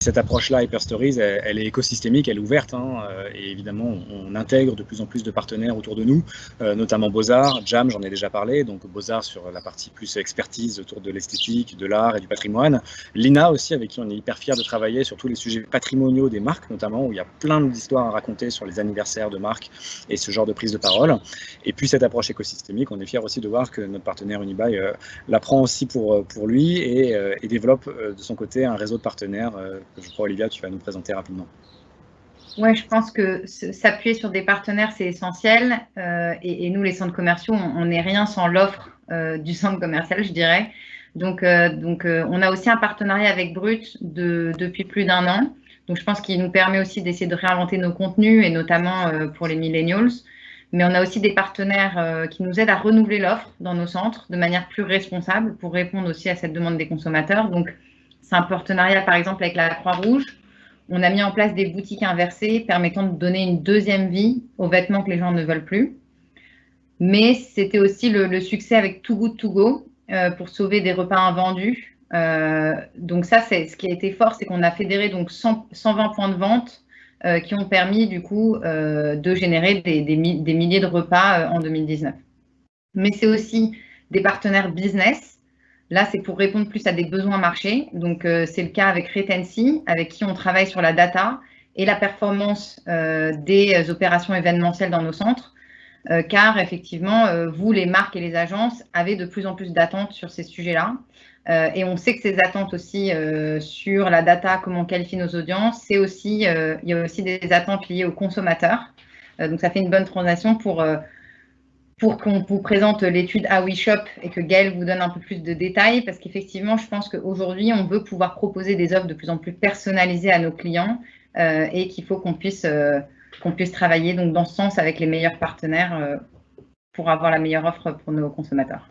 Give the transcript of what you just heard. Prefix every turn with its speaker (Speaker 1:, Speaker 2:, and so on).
Speaker 1: Cette approche-là, Hyperstories, elle est écosystémique, elle est ouverte, et évidemment, on intègre de plus en plus de partenaires autour de nous, notamment Beaux-Arts, Jam, j'en ai déjà parlé, donc Beaux-Arts sur la partie plus expertise autour de l'esthétique, de l'art et du patrimoine. L'INA aussi, avec qui on est hyper fiers de travailler sur tous les sujets patrimoniaux des marques, notamment, où il y a plein d'histoires à raconter sur les anniversaires de marques et ce genre de prise de parole. Et puis cette approche écosystémique, on est fiers aussi de voir que notre partenaire Unibail la prend aussi pour lui et développe de son côté un réseau de partenaires que je crois, Olivia, tu vas nous présenter rapidement.
Speaker 2: Ouais, je pense que s'appuyer sur des partenaires, c'est essentiel. Et nous, les centres commerciaux, on n'est rien sans l'offre du centre commercial, je dirais. Donc, on a aussi un partenariat avec Brut depuis plus d'1 an. Donc, je pense qu'il nous permet aussi d'essayer de réinventer nos contenus, et notamment pour les millennials. Mais on a aussi des partenaires qui nous aident à renouveler l'offre dans nos centres de manière plus responsable pour répondre aussi à cette demande des consommateurs. Donc, c'est un partenariat, par exemple, avec la Croix-Rouge. On a mis en place des boutiques inversées permettant de donner une deuxième vie aux vêtements que les gens ne veulent plus. Mais c'était aussi le succès avec Too Good To Go pour sauver des repas invendus. Donc ça, c'est ce qui a été fort, c'est qu'on a fédéré donc 120 points de vente qui ont permis du coup de générer des milliers de repas en 2019. Mais c'est aussi des partenaires business. Là, c'est pour répondre plus à des besoins marchés. Donc, c'est le cas avec Retency, avec qui on travaille sur la data et la performance des opérations événementielles dans nos centres. Car effectivement, vous, les marques et les agences, avez de plus en plus d'attentes sur ces sujets-là. Et on sait que ces attentes aussi sur la data, comment on qualifie nos audiences, c'est aussi, il y a aussi des attentes liées aux consommateurs. Donc, ça fait une bonne transition pour qu'on vous présente l'étude How We Shop et que Gaëlle vous donne un peu plus de détails, parce qu'effectivement, je pense qu'aujourd'hui, on veut pouvoir proposer des offres de plus en plus personnalisées à nos clients et qu'il faut qu'on puisse travailler donc dans ce sens avec les meilleurs partenaires pour avoir la meilleure offre pour nos consommateurs.